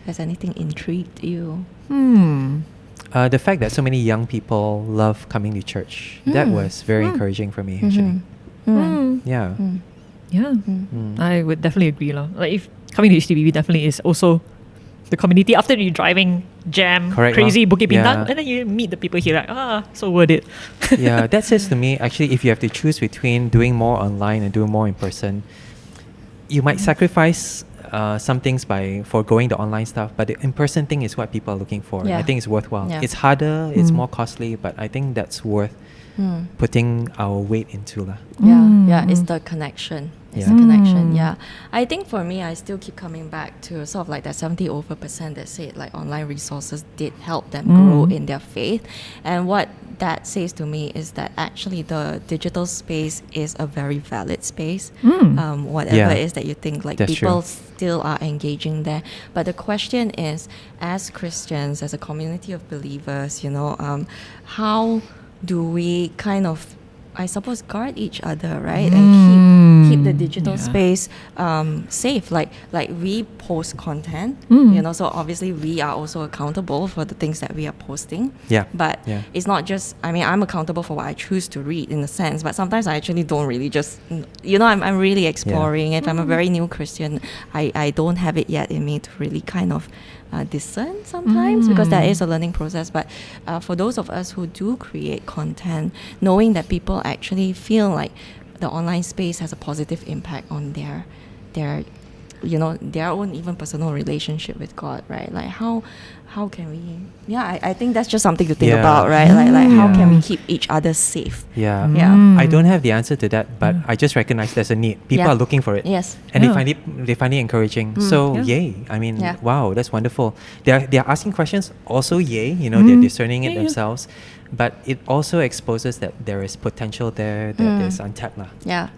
Has anything intrigued you? The fact that so many young people love coming to church, that was very encouraging for me, actually. I would definitely agree. Like if coming to HDB definitely is also the community. After you driving jam, crazy Bukit Bintang, and then you meet the people here, like, so worth it. That says to me, actually, if you have to choose between doing more online and doing more in person, you might sacrifice some things by foregoing the online stuff, but the in-person thing is what people are looking for. I think it's worthwhile. It's harder, it's more costly, but I think that's worth putting our weight into. It's the connection. It's the connection. I think for me, I still keep coming back to sort of like that 70% that said like online resources did help them grow in their faith. And what that says to me is that actually the digital space is a very valid space. Whatever it is that you think, like that's people true. still are engaging there. But the question is, as Christians, as a community of believers, how do we kind of, I suppose, guard each other, right? And keep the digital space safe. Like we post content, so obviously we are also accountable for the things that we are posting. But it's not just, I'm accountable for what I choose to read in a sense, but sometimes I actually don't really just, I'm really exploring. If I'm a very new Christian, I don't have it yet in me to really kind of discern sometimes, because that is a learning process. But for those of us who do create content, knowing that people actually feel like the online space has a positive impact on their own even personal relationship with God, right? Like how can we I think that's just something to think about, right? Like how can we keep each other safe? I don't have the answer to that, but I just recognize there's a need. People are looking for it. And they find it encouraging. So yay. Wow, that's wonderful. They're asking questions, also yay, they're discerning it themselves. But it also exposes that there is potential there that is untapped.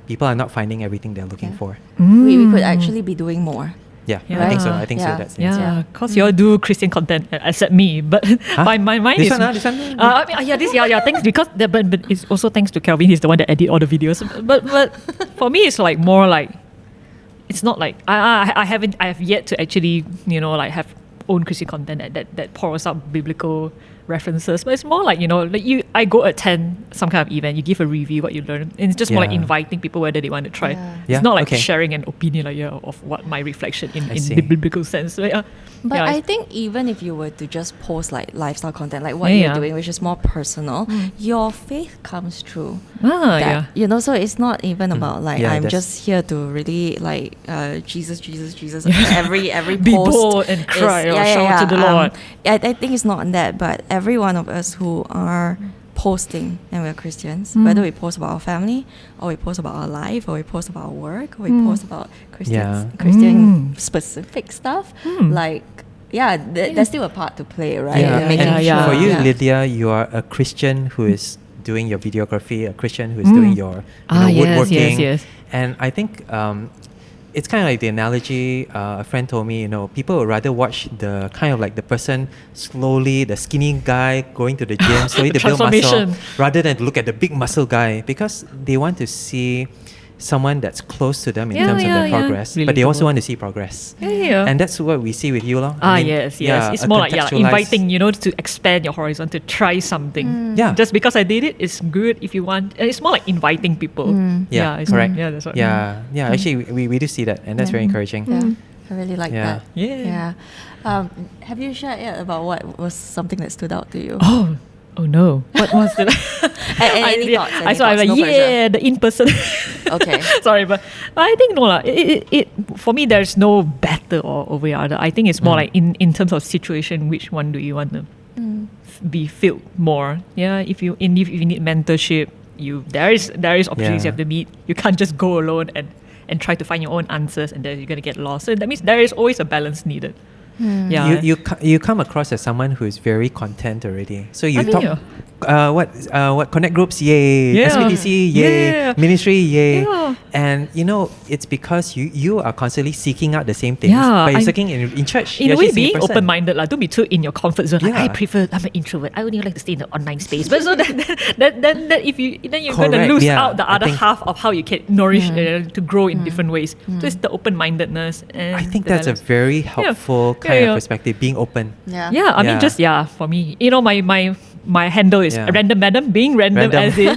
People are not finding everything they're looking for. We could actually be doing more. I think so. That's the answer. Because you all do Christian content, except me. But my mind is... This one? Thanks, because but it's also thanks to Kelvin. He's the one that edit all the videos. But for me, it's like more like, it's not like I have yet to actually have own Christian content that pours out biblical references, but it's more like I go attend some kind of event, you give a review what you learn, and it's just more like inviting people whether they want to try. It's not like sharing an opinion of what my reflection in the biblical sense. But I think even if you were to just post like lifestyle content, like what you're doing, which is more personal, your faith comes through. So it's not even about like I'm just here to really like Jesus. Every be post bold and cry or shout to the Lord. I think it's not that, but every one of us who are posting, and we're Christians, whether we post about our family, or we post about our life, or we post about our work, or we post about Christian specific stuff, there's still a part to play, right? For you, Lydia, you are a Christian who is doing your videography, a Christian who is doing your woodworking. Yes. And I think it's kind of like the analogy a friend told me, people would rather watch the kind of like the person slowly, the skinny guy going to the gym, slowly to build muscle, rather than to look at the big muscle guy, because they want to see someone that's close to them in Yeah, terms of yeah, their yeah. progress, but they also Relatable. want to see progress. Yeah. And that's what we see with you, lor. Yes. It's more like inviting, to expand your horizon, to try something. Yeah. Just because I did it is good if you want. It's more like inviting people. Yeah, it's, correct. Yeah, that's what. Yeah, actually, we do see that, and that's very encouraging. Yeah, I really like Yeah. that. Yeah. Have you shared yet about what was something that stood out to you? Oh no! What was it? Any thoughts? I saw. I'm like, No pressure. the in person. Okay. Sorry, but I think no lah. It for me, there's no better or over the other. I think it's more like in terms of situation, which one do you want to be filled more? Yeah, if you need mentorship, there is opportunities you have to meet. You can't just go alone and try to find your own answers, and then you're gonna get lost. So that means there is always a balance needed. Yeah. You come across as someone who is very content already. So you I mean, talk what connect groups, yay, Yeah. SPTC, yay, Yeah. ministry, yay. Yeah. And it's because you are constantly seeking out the same things, Yeah, but you're I'm- seeking in church. In You're a way, actually seeing being person. open-minded, don't be too in your comfort zone. Like, Yeah. I'm an introvert. I only like to stay in the online space. But so then if you're going to Correct, lose yeah. out the I other think- half of how you can nourish to grow in different ways. So it's the open-mindedness. And I think the that's a balance. very helpful Yeah, kind yeah. of perspective, being open. Yeah. Yeah, I mean, Yeah. for me, my handle is Yeah. random madam, being random, Random. as in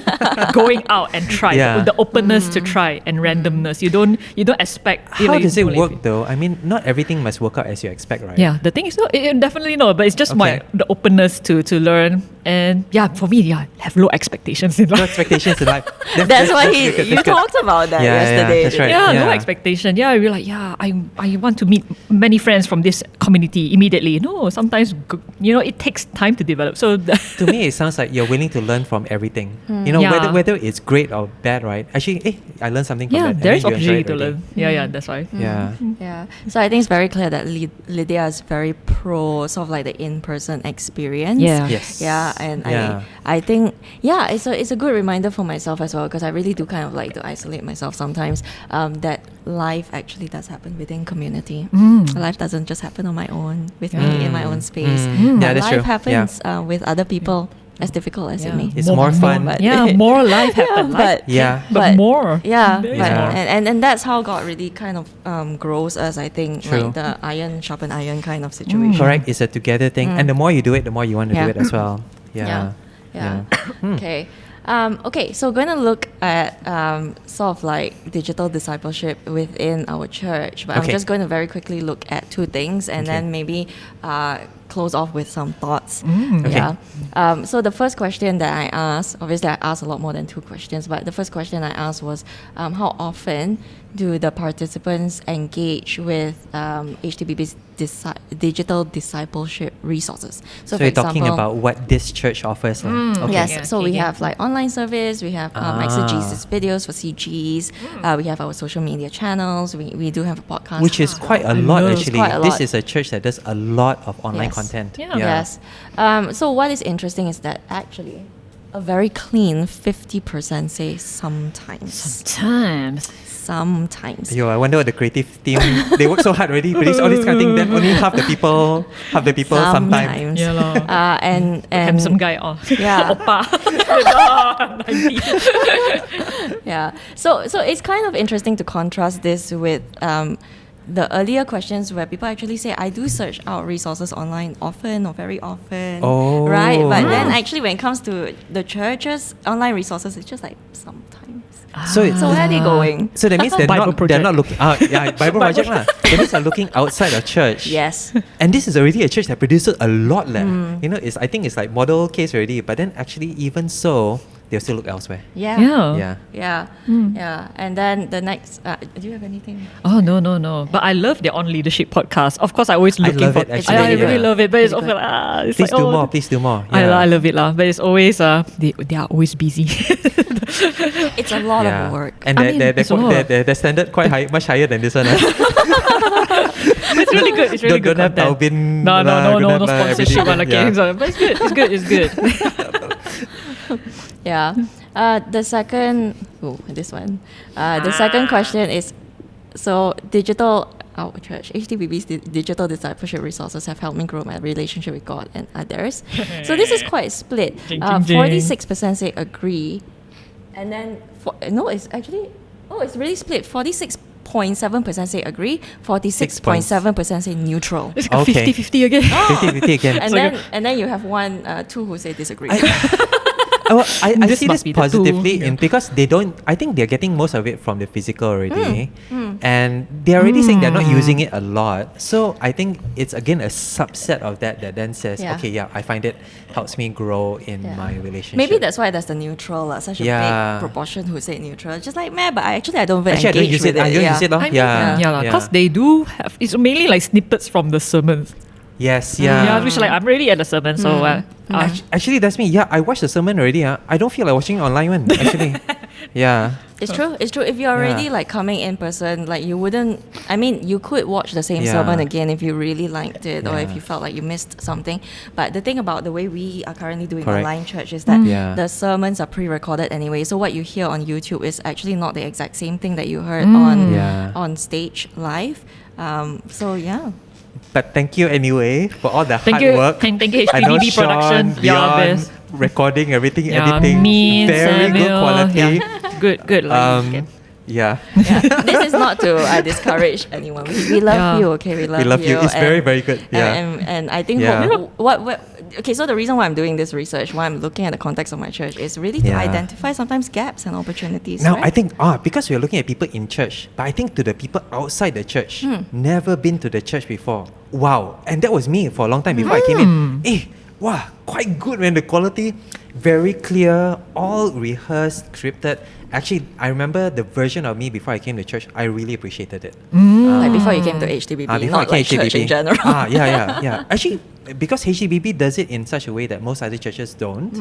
going out and try Yeah. with the openness to try and randomness. You don't expect. How does it work though? I mean, not everything must work out as you expect, right? Yeah, the thing is, definitely no, but it's just Okay. the openness to learn. And for me, have low expectations in No life. expectations in life. That's why good, that's you good. talked about that Yeah, yesterday. that's right. Yeah, no Yeah. expectation. Yeah, we're like, I want to meet many friends from this community immediately. No, sometimes, it takes time to develop. So, To me, it sounds like you're willing to learn from everything. Yeah. Whether it's great or bad, right? Actually, I learned something from that. and there is then you enjoy opportunity it to already. learn. Yeah, that's why. Yeah. Yeah. So I think it's very clear that Lydia is very pro sort of like the in-person experience. Yeah. Yes. Yeah, and Yeah. I think it's a good reminder for myself as well, because I really do kind of like to isolate myself sometimes. That life actually does happen within community. Life doesn't just happen on my own with me in my own space. Yeah, But that's life true. happens with other people, as difficult as it may. It's more fun. but- More life happen. but Yeah. But more. yeah, There is but, more. and that's how God really kind of grows us, I think. True. Like the iron sharpen iron kind of situation. Correct. It's a together thing. And the more you do it, the more you want to do Yeah. it as well. Yeah. Yeah. Okay. So we're going to look at sort of like digital discipleship within our church, but I'm Okay. just going to very quickly look at two things and Okay. then maybe close off with some thoughts. Okay. Yeah. So the first question that I asked, obviously I asked a lot more than two questions, but the first question I asked was, how often do the participants engage with HTBB's digital discipleship resources? So for you're talking example, about what this church offers. Okay. Yes, Yeah, so okay, we yeah. have like online service, we have exegesis videos for CGs, we have our social media channels, we do have a podcast. Which is as well. quite a lot know. actually. Quite a This lot. is a church that does a lot of online Yes. content. Yeah. Yes. So what is interesting is that actually a very clean 50% say sometimes. Times. Sometimes. Yo, I wonder what the creative team, they work so hard already, produce all this kind of thing, then only half the people sometimes. Yeah, lor. And Handsome guy. Oh. Yeah. Oppa. 90. Yeah. So it's kind of interesting to contrast this with the earlier questions where people actually say, I do search out resources online often or very often. Oh. Right? But then actually when it comes to the church's online resources, it's just like sometimes. So it's, So where are they going? so that means they're Bible not project. looking out. Yeah, Bible project lah. That means they're looking outside of church. Yes. And this is already a church that produces a lot leh. I think it's like model case already. But then actually even so, they'll still look elsewhere. Yeah. Yeah. Yeah. Yeah. Yeah. And then the next, do you have anything? Oh no! But I love their On Leadership podcast. Of course, I always I looking love for. it, actually, I really yeah. love it, but it's Really often it's Please like, do more. Please do more. I Yeah. love it lah, but it's always they are always busy. It's a lot Yeah. of work. And I mean, it's a lot. the standard quite high, much higher than this one. It's really good. It's really good Don't have content. Taubin. No don't have, sponsorship one. everything. Okay, Yeah. but it's good. It's good. It's good. Yeah. The second, this one. The second question is, so our church, HTBB's digital discipleship resources have helped me grow my relationship with God and others. So this is quite split. Jing, jing, jing. 46% say agree. And then, it's actually Oh, it's really split. 46.7% say agree, 46.7% say neutral. It's like Okay. 50-50 again. 50-50 again. And then you have two who say disagree. I This see must this be the two, positively yeah. because they don't. I think they're getting most of it from the physical already, and they're already saying they're not using it a lot. So I think it's again a subset of that then says, Yeah. okay, yeah, I find it helps me grow in Yeah. my relationship. Maybe that's why there's the neutral, such a Yeah. big proportion who say neutral. Just like, meh, but I don't even Actually, I don't engage use it. with I don't use it. I mean, Yeah, because they do have, it's mainly like snippets from the sermons. Yes, Yeah, yeah. which like I'm really at the sermon, so Actually, that's me. Yeah, I watched the sermon already. I don't feel like watching it online one. Actually, yeah. It's true. It's true. If you're already Yeah. like coming in person, like you wouldn't. I mean, you could watch the same Yeah. sermon again if you really liked it, or if Yeah. you felt like you missed something. But the thing about the way we are currently doing Correct. online church is that Yeah. the sermons are pre-recorded anyway. So what you hear on YouTube is actually not the exact same thing that you heard Yeah. on stage live. So yeah. But thank you anyway for all the Thank hard you. work. Thank you, I know HTBB Sean, production. You're the Leon, best. recording everything, Yeah, editing, me, very good Samuel, quality. yeah. Good. Like, Yeah. Yeah. This is not to discourage anyone. We love Yeah. you, okay? We love, We love you. It's very, very good. Yeah. And I think Yeah. okay, so the reason why I'm doing this research, why I'm looking at the context of my church, is really to Yeah. identify sometimes gaps and opportunities. Now, right? I think, because we're looking at people in church, but I think to the people outside the church, never been to the church before. Wow. And that was me for a long time before I came in. Wow, quite good, man. The quality, very clear, all rehearsed, scripted. Actually, I remember the version of me before I came to church, I really appreciated it. like before you came to HTBB, Before not I like came church in general. yeah. Actually, because HTBB does it in such a way that most other churches don't,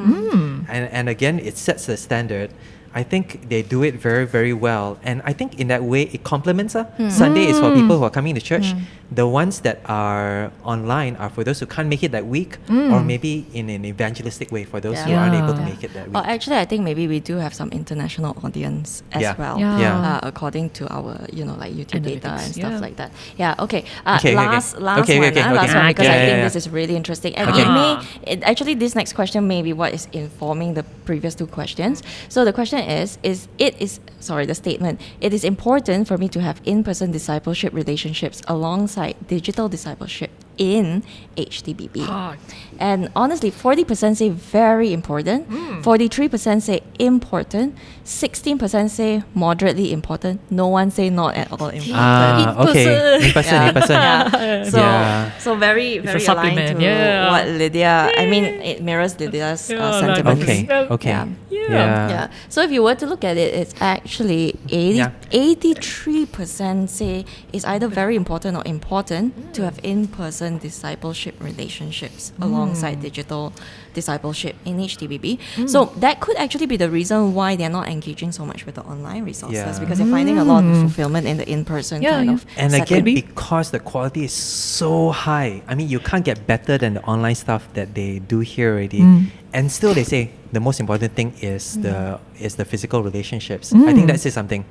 and again, it sets the standard. I think they do it very, very well, and I think in that way it complements. Sunday is for people who are coming to church. The ones that are online are for those who can't make it that week, or maybe in an evangelistic way for those who aren't able to Yeah. make it that week. Or actually, I think maybe we do have some international audience as Yeah. well. Yeah. According to our, like YouTube data Analytics, and stuff yeah. like that. Yeah. Okay. Okay, last okay. one. Okay. Last one, because Yeah, I yeah, think yeah. this is really interesting, and Okay. actually this next question may be what is informing the previous two questions. So the question is the statement. It is important for me to have in-person discipleship relationships alongside digital discipleship in HTBB. Ah. And honestly, 40% say very important, 43% say important, 16% say moderately important, no one say not at all important. Okay. In person. Yeah. So, Yeah. so very, a very aligned supplement, to yeah. what Lydia, I mean, it mirrors Lydia's Yeah, sentiments. Okay. Okay. Yeah. Yeah. Yeah. So if you were to look at it, it's actually 83% say it's either very important or important to have in-person discipleship relationships alongside digital discipleship in HTBB. So that could actually be the reason why they're not engaging so much with the online resources, Yeah. because they're finding a lot of fulfillment in the in-person Yeah, kind yeah. of And setting. again, because the quality is so high, I mean, you can't get better than the online stuff that they do here already. And still, they say the most important thing is the physical relationships. I think that says something.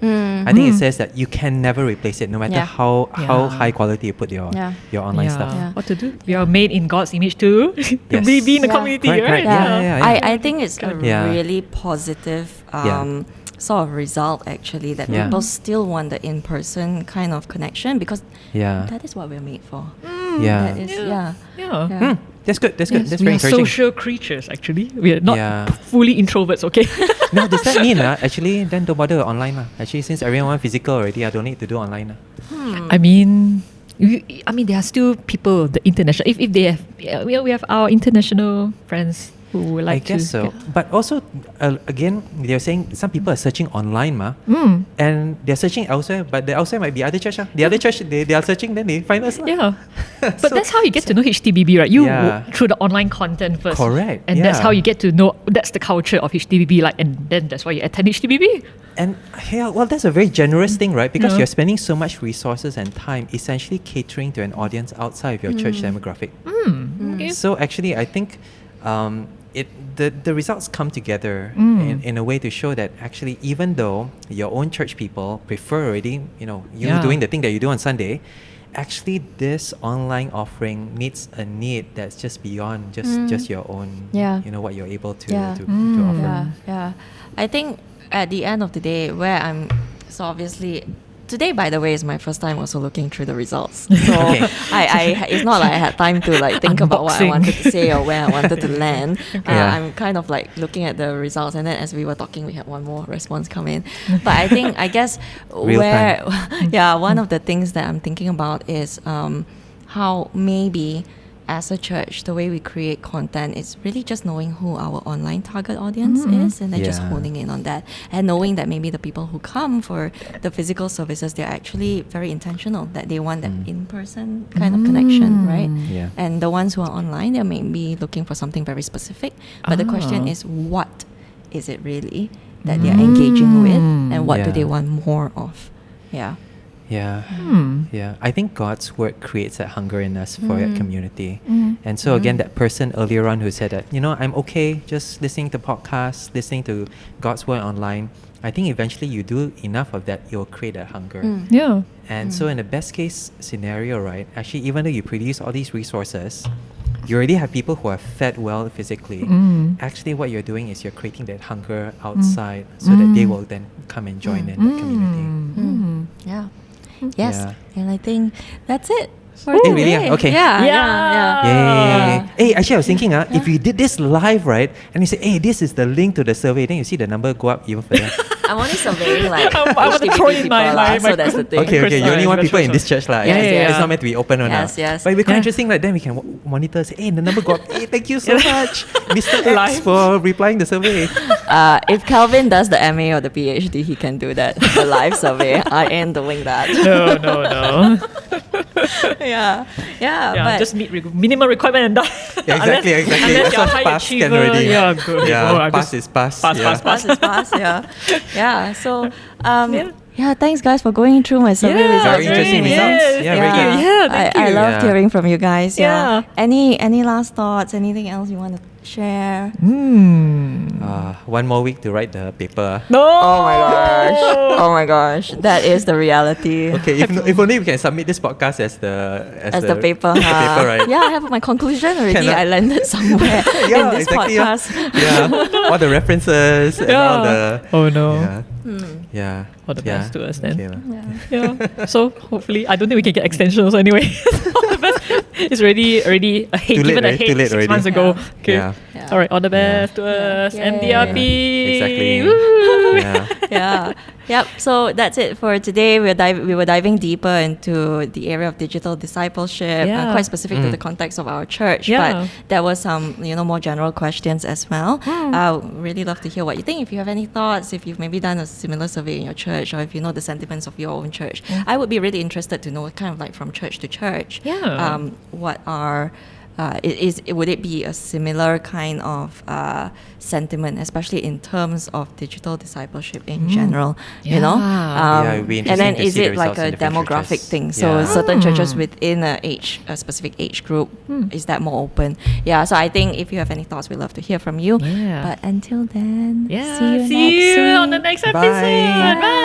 I think it says that you can never replace it, no matter Yeah. how Yeah. high quality you put your online stuff. Yeah. What to do? We are made in God's image too. Yes. Be in the Yeah. community, Correct, right? correct. Yeah. I think it's a Yeah. really positive sort of result actually, that Yeah. people still want the in-person kind of connection, because Yeah. that is what we're made for. Yeah. That is, yeah. Yeah. That's good. That's good. Yes, That's we very are encouraging. social creatures, actually. We are not Yeah. fully introverts, okay? Now, does that mean actually then don't bother online? Actually, since everyone wants physical already, I don't need to do online. I mean, there are still people, the international. If they have, we have our international friends who would like to. I guess so. yeah. But also, again, they're saying some people are searching online, and they're searching elsewhere, but the elsewhere might be other church. The other church, they are searching, then they find us. Yeah. But So- that's how you get to know HTBB, right? You Yeah. through the online content first. Correct, And that's yeah. how you get to know, that's the culture of HTBB, like, and then that's why you attend HTBB. And yeah, well, that's a very generous thing, right? Because Yeah. you're spending so much resources and time essentially catering to an audience outside of your church demographic. Okay. So actually, I think the results come together in a way to show that actually, even though your own church people prefer already, you Yeah. doing the thing that you do on Sunday, actually this online offering meets a need that's just beyond just your own, Yeah. what you're able to, Yeah. to offer. Yeah. I think at the end of the day, where I'm So obviously, today, by the way, is my first time also looking through the results. So Okay. I it's not like I had time to like think about what I Unboxing. wanted to say or where I wanted to land. Yeah. I'm kind of like looking at the results, and then as we were talking, we had one more response come in. But I guess Real where, yeah, one of the things that I'm thinking about is how maybe as a church, the way we create content is really just knowing who our online target audience is, and then just Yeah. honing in on that, and knowing that maybe the people who come for the physical services, they're actually very intentional, that they want that in-person kind of connection, right? Yeah. And the ones who are online, they may be looking for something very specific, but the question is, what is it really that they're engaging with, and what do Yeah. they want more of? Yeah. Yeah. Hmm. Yeah. I think God's word creates that hunger in us for that community. And so again, that person earlier on who said that, I'm okay just listening to podcasts, listening to God's word online. I think eventually you do enough of that, you'll create that hunger. Yeah. And so in the best case scenario, right, actually even though you produce all these resources, you already have people who are fed well physically. Actually what you're doing is you're creating that hunger outside so that they will then come and join in the community. Yeah. Yes. Yeah. And I think that's it for Ooh. today. Really? Okay. Yeah. Yeah. Yeah. Hey, actually, I was thinking, if you did this live, right, and you say, hey, this is the link to the survey, then you see the number go up even further. I'm only surveying like I want to HDB throw in people my- lah, my- so that's the thing. Okay, you only want people in this church, lah. Yes, yes. It's not meant to be open or Yes, not. yes. But it'd be quite Yeah. interesting, like, then we can monitor, say, hey, the number go up. Hey, thank you so much, Mr. X, Live. for replying the survey. If Calvin does the MA or the PhD, he can do that. The live survey. I ain't doing that. No. Yeah. Yeah, But just meet minimum requirement and done. Yeah, exactly. Unless That's you're a what's high pass can achiever. already. Yeah, good. Yeah, Oh, I'm pass just- is pass. Pass, yeah. pass, pass is pass, yeah. So Yeah. yeah, thanks guys for going through my survey Yeah, results. Very interesting with me. results. Yeah, very good. Yeah, thank I you. loved Yeah. hearing from you guys. Yeah. Yeah. Any last thoughts? Anything else you want to share? One more week to write the paper. No. Oh my gosh, that is the reality. Okay, if only we can submit this podcast as As the paper, the paper, right? Yeah, I have my conclusion already. Cannot- I landed somewhere in Yeah, this exactly. podcast. Yeah, all the references and all the. Oh no. Yeah. Yeah. All the yeah. best to us then. Okay, lah. Yeah. So hopefully, I don't think we can get extensions anyway. All the best. It's already ahead, Too late, given right? ahead Too late 6 already. months ago. Yeah. Okay. Yeah. Yeah. All right. All the best to us. Yeah. MDRP. Exactly. Woo. Yeah. Yeah. Yep. So that's it for today. We were diving deeper into the area of digital discipleship, Yeah. quite specific to the context of our church. Yeah. But there were some, more general questions as well. I would really love to hear what you think. If you have any thoughts, if you've maybe done a similar survey in your church, or if you know the sentiments of your own church, I would be really interested to know, kind of like from church to church. Yeah. What are would it be a similar kind of sentiment, especially in terms of digital discipleship in general? You know, Yeah. It'd be and interesting then to is see the it like results in a different demographic churches. thing? So Yeah. certain churches within a specific age group, is that more open? Yeah. So I think if you have any thoughts, we'd love to hear from you. Yeah. But until then, Yeah. see you See next you week. on the next Bye. episode. Bye.